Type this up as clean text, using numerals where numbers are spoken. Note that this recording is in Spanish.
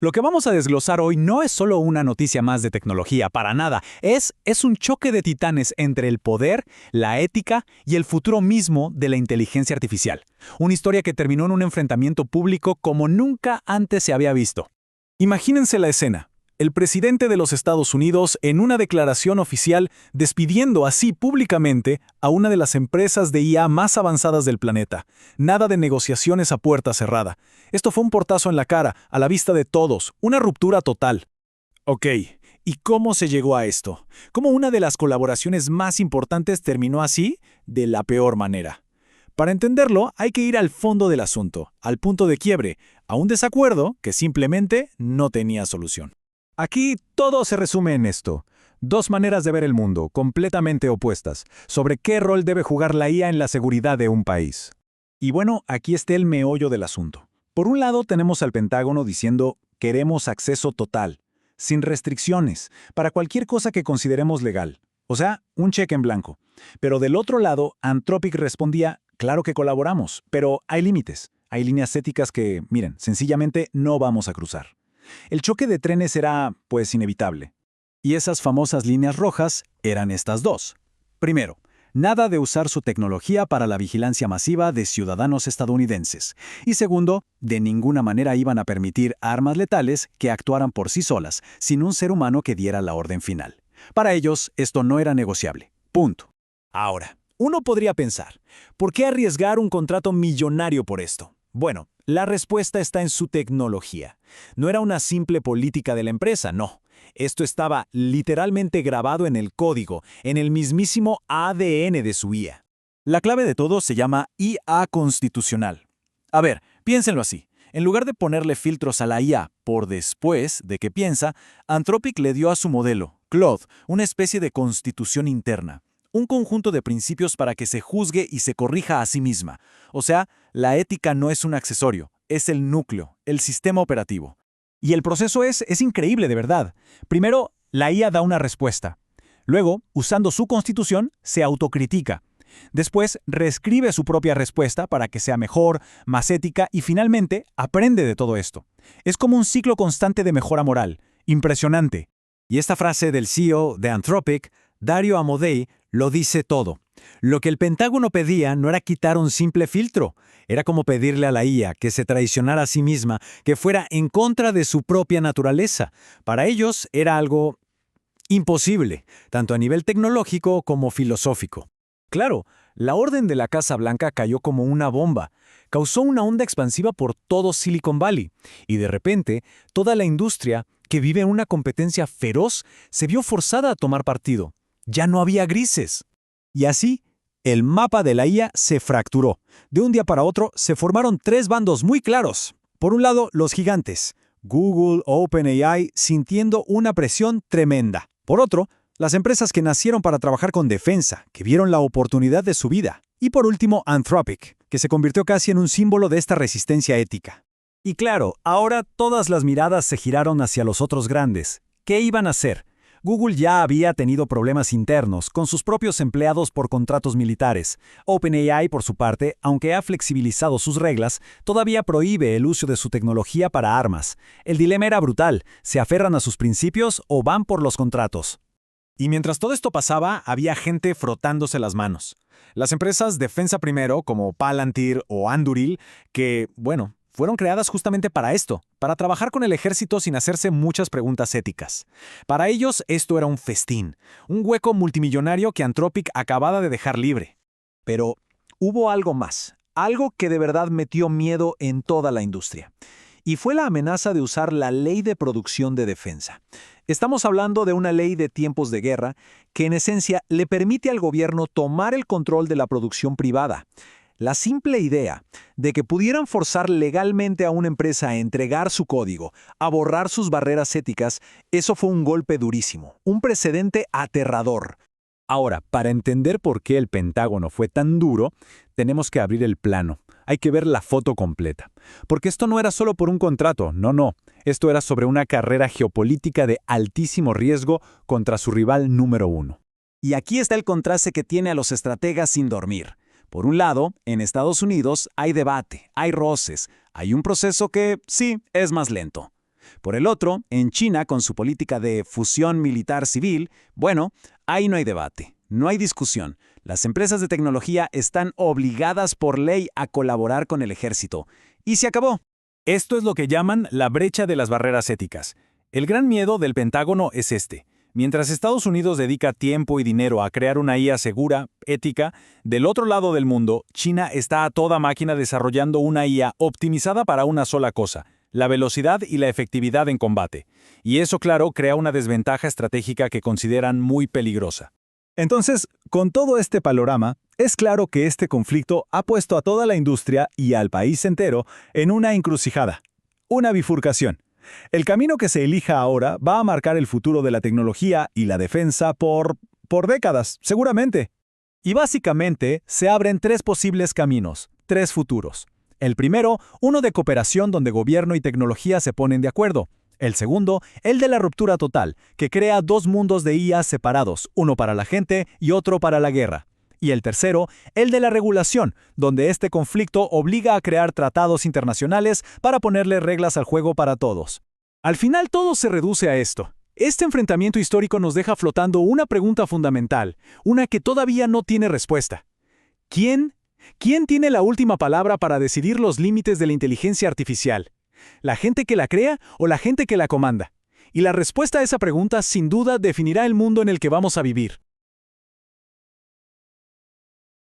Lo que vamos a desglosar hoy no es solo una noticia más de tecnología, para nada. Es un choque de titanes entre el poder, la ética y el futuro mismo de la inteligencia artificial. Una historia que terminó en un enfrentamiento público como nunca antes se había visto. Imagínense la escena. El presidente de los Estados Unidos en una declaración oficial despidiendo así públicamente a una de las empresas de IA más avanzadas del planeta. Nada de negociaciones a puerta cerrada. Esto fue un portazo en la cara, a la vista de todos, una ruptura total. Ok, ¿y cómo se llegó a esto? ¿Cómo una de las colaboraciones más importantes terminó así? De la peor manera. Para entenderlo, hay que ir al fondo del asunto, al punto de quiebre, a un desacuerdo que simplemente no tenía solución. Aquí todo se resume en esto. Dos maneras de ver el mundo, completamente opuestas, sobre qué rol debe jugar la IA en la seguridad de un país. Y bueno, aquí está el meollo del asunto. Por un lado tenemos al Pentágono diciendo, queremos acceso total, sin restricciones, para cualquier cosa que consideremos legal. O sea, un cheque en blanco. Pero del otro lado, Anthropic respondía, claro que colaboramos, pero hay límites. Hay líneas éticas que, miren, sencillamente no vamos a cruzar. El choque de trenes era, pues, inevitable. Y esas famosas líneas rojas eran estas dos. Primero, nada de usar su tecnología para la vigilancia masiva de ciudadanos estadounidenses. Y segundo, de ninguna manera iban a permitir armas letales que actuaran por sí solas, sin un ser humano que diera la orden final. Para ellos, esto no era negociable. Punto. Ahora, uno podría pensar, ¿por qué arriesgar un contrato millonario por esto? Bueno, la respuesta está en su tecnología. No era una simple política de la empresa, no. Esto estaba literalmente grabado en el código, en el mismísimo ADN de su IA. La clave de todo se llama IA constitucional. A ver, piénsenlo así. En lugar de ponerle filtros a la IA por después de que piensa, Anthropic le dio a su modelo, Claude, una especie de constitución interna. Un conjunto de principios para que se juzgue y se corrija a sí misma. O sea, la ética no es un accesorio, es el núcleo, el sistema operativo. Y el proceso es increíble, de verdad. Primero, la IA da una respuesta. Luego, usando su constitución, se autocritica. Después, reescribe su propia respuesta para que sea mejor, más ética y finalmente, aprende de todo esto. Es como un ciclo constante de mejora moral. Impresionante. Y esta frase del CEO de Anthropic, Dario Amodei, lo dice todo. Lo que el Pentágono pedía no era quitar un simple filtro, era como pedirle a la IA que se traicionara a sí misma, que fuera en contra de su propia naturaleza. Para ellos era algo imposible, tanto a nivel tecnológico como filosófico. Claro, la orden de la Casa Blanca cayó como una bomba, causó una onda expansiva por todo Silicon Valley, y de repente, toda la industria, que vive en una competencia feroz, se vio forzada a tomar partido. Ya no había grises. Y así, el mapa de la IA se fracturó. De un día para otro se formaron tres bandos muy claros. Por un lado, los gigantes, Google, OpenAI, sintiendo una presión tremenda. Por otro, las empresas que nacieron para trabajar con defensa, que vieron la oportunidad de su vida. Y por último, Anthropic, que se convirtió casi en un símbolo de esta resistencia ética. Y claro, ahora todas las miradas se giraron hacia los otros grandes. ¿Qué iban a hacer? Google ya había tenido problemas internos con sus propios empleados por contratos militares. OpenAI, por su parte, aunque ha flexibilizado sus reglas, todavía prohíbe el uso de su tecnología para armas. El dilema era brutal: ¿se aferran a sus principios o van por los contratos? Y mientras todo esto pasaba, había gente frotándose las manos. Las empresas Defensa Primero, como Palantir o Anduril, que, bueno, fueron creadas justamente para esto, para trabajar con el ejército sin hacerse muchas preguntas éticas. Para ellos esto era un festín, un hueco multimillonario que Anthropic acababa de dejar libre. Pero hubo algo más, algo que de verdad metió miedo en toda la industria. Y fue la amenaza de usar la Ley de Producción de Defensa. Estamos hablando de una ley de tiempos de guerra que en esencia le permite al gobierno tomar el control de la producción privada. La simple idea de que pudieran forzar legalmente a una empresa a entregar su código, a borrar sus barreras éticas, eso fue un golpe durísimo, un precedente aterrador. Ahora, para entender por qué el Pentágono fue tan duro, tenemos que abrir el plano. Hay que ver la foto completa. Porque esto no era solo por un contrato, no. Esto era sobre una carrera geopolítica de altísimo riesgo contra su rival número uno. Y aquí está el contraste que tiene a los estrategas sin dormir. Por un lado, en Estados Unidos hay debate, hay roces, hay un proceso que, sí, es más lento. Por el otro, en China, con su política de fusión militar-civil, bueno, ahí no hay debate, no hay discusión. Las empresas de tecnología están obligadas por ley a colaborar con el ejército. Y se acabó. Esto es lo que llaman la brecha de las barreras éticas. El gran miedo del Pentágono es este. Mientras Estados Unidos dedica tiempo y dinero a crear una IA segura, ética, del otro lado del mundo, China está a toda máquina desarrollando una IA optimizada para una sola cosa: la velocidad y la efectividad en combate. Y eso, claro, crea una desventaja estratégica que consideran muy peligrosa. Entonces, con todo este panorama, es claro que este conflicto ha puesto a toda la industria y al país entero en una encrucijada, una bifurcación. El camino que se elija ahora va a marcar el futuro de la tecnología y la defensa por décadas, seguramente. Y básicamente se abren tres posibles caminos, tres futuros. El primero, uno de cooperación donde gobierno y tecnología se ponen de acuerdo. El segundo, el de la ruptura total, que crea dos mundos de IA separados, uno para la gente y otro para la guerra. Y el tercero, el de la regulación, donde este conflicto obliga a crear tratados internacionales para ponerle reglas al juego para todos. Al final todo se reduce a esto. Este enfrentamiento histórico nos deja flotando una pregunta fundamental, una que todavía no tiene respuesta. ¿Quién tiene la última palabra para decidir los límites de la inteligencia artificial? ¿La gente que la crea o la gente que la comanda? Y la respuesta a esa pregunta sin duda definirá el mundo en el que vamos a vivir.